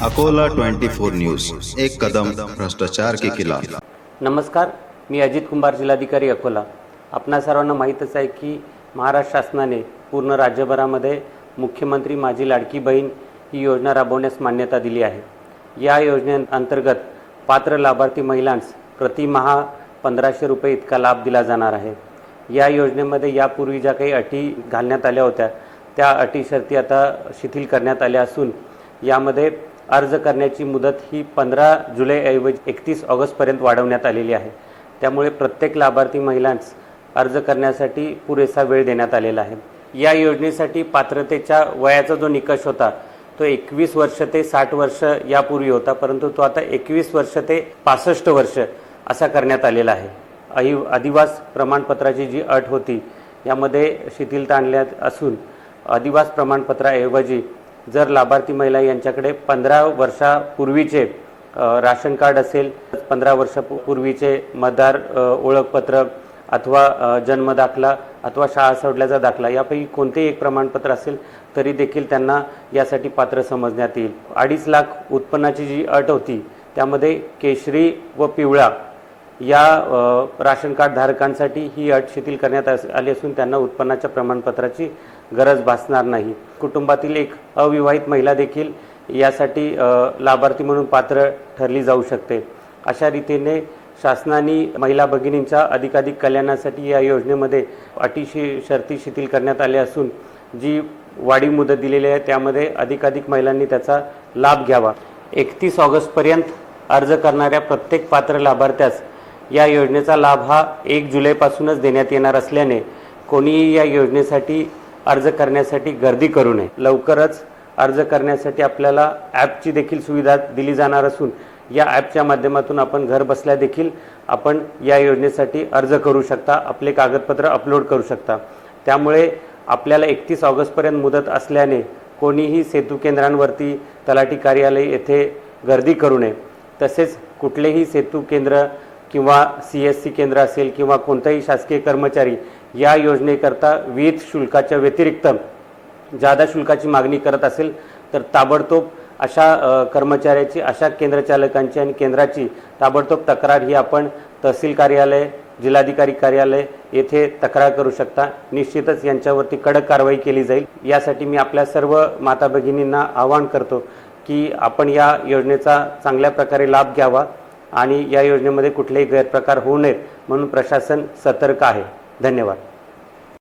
Akola 24 news, एक कदम भ्रष्टाचार के खिलाफ। नमस्कार, मी अजित कुंभार, जिल्हाधिकारी अकोला। आपणा सर्वांना माहीतच आहे की महाराष्ट्र शासनाने पूर्ण राज्यभरामध्ये मुख्यमंत्री माझी लाडकी बहीण ही योजना राबवण्यास मान्यता दिली आहे। या योजनेअंतर्गत पात्र लाभार्थी महिलांस प्रतिमाह 1500 रुपये इतका लाभ दिला जाणार आहे। या योजनेमध्ये यापूर्वी ज्या काही अटी घालण्यात आल्या होत्या त्या अटी शर्ती आता शिथिल करण्यात आल्या असून यामध्ये अर्ज करण्याची मुदत ही 15 जुलैऐवजी 31 ऑगस्टपर्यंत वाढवण्यात आलेली आहे। त्यामुळे प्रत्येक लाभार्थी महिलांस अर्ज करण्यासाठी पुरेसा वेळ देण्यात आलेला आहे। या योजनेसाठी पात्रतेच्या वयाचा जो निकष होता तो 21 वर्ष ते 60 वर्ष यापूर्वी होता, परंतु तो आता 21 वर्ष ते 65 वर्ष असा करण्यात आलेला आहे। अधिवास प्रमाणपत्राची जी अट होती यामध्ये शिथिलता आणण्यात असून अधिवास प्रमाणपत्राऐवजी जर लाभार्थी महिला यांच्याकडे 15 वर्षापूर्वीचे राशन कार्ड असेल, 15 वर्षापूर्वीचे मतदार ओळखपत्र अथवा जन्म दाखला अथवा शाळा सोडल्याचा दाखला यापैकी कोणतेही एक प्रमाणपत्र असेल तरी देखील त्यांना यासाठी पात्र समजण्यात येईल। 2.5 लाख उत्पन्नाची जी अट होती त्यामध्ये केशरी व पिवळा या राशन कार्ड धारकांसाठी ही अट शिथिल करण्यात आली असून त्यांना उत्पन्नाच्या प्रमाणपत्राची गरज भासणार नाही। कुटुंबातील एक अविवाहित महिला देखील यासाठी लाभार्थी म्हणून पात्र ठरली जाऊ शकते। अशा रीतीने शासनाने महिला भगिनींच्या अधिकाधिक कल्याणासाठी या योजनेमध्ये अटी शर्ती शिथिल करण्यात आल्या असून जी वाढीव मुदत दिलेली आहे त्यामध्ये अधिकाधिक महिलांनी त्याचा लाभ घ्यावा। 31 ऑगस्टपर्यंत अर्ज करणाऱ्या प्रत्येक पात्र लाभार्थ्यास या योजनेचा लाभ हा 1 जुलैपासूनच देण्यात येणार असल्याने कोणीही या योजनेसाठी अर्ज करण्यासाठी गर्दी करू नये। लवकरच अर्ज करण्यासाठी आपल्याला ॲपची देखील सुविधा दिली जाणार असून या ॲपच्या माध्यमातून आपण घर बसल्या देखील आपण या योजनेसाठी अर्ज करू शकता, आपले कागदपत्र अपलोड करू शकता। त्यामुळे आपल्याला 31 ऑगस्टपर्यंत मुदत असल्याने कोणीही सेतू केंद्रांवरती तलाठी कार्यालय येथे गर्दी करू नये। तसेच कुठलेही सेतू केंद्र किंवा CSC केंद्र असेल किंवा कोणताही शासकीय कर्मचारी या योजनेकरता विहित शुल्काच्या व्यतिरिक्त जादा शुल्काची मागणी करत असेल तर ताबडतोब अशा कर्मचाऱ्याची, अशा केंद्रचालकांची आणि केंद्राची ताबडतोब तक्रार ही आपण तहसील कार्यालय, जिल्हाधिकारी कार्यालय येथे तक्रार करू शकता। निश्चितच यांच्यावरती कडक कारवाई केली जाईल। यासाठी मी आपल्या सर्व माता भगिनींना आवाहन करतो की आपण या योजनेचा चांगल्या प्रकारे लाभ घ्यावा आणि या योजनेमध्ये कुठलेही गैरप्रकार होऊ नयेत म्हणून प्रशासन सतर्क आहे। धन्यवाद।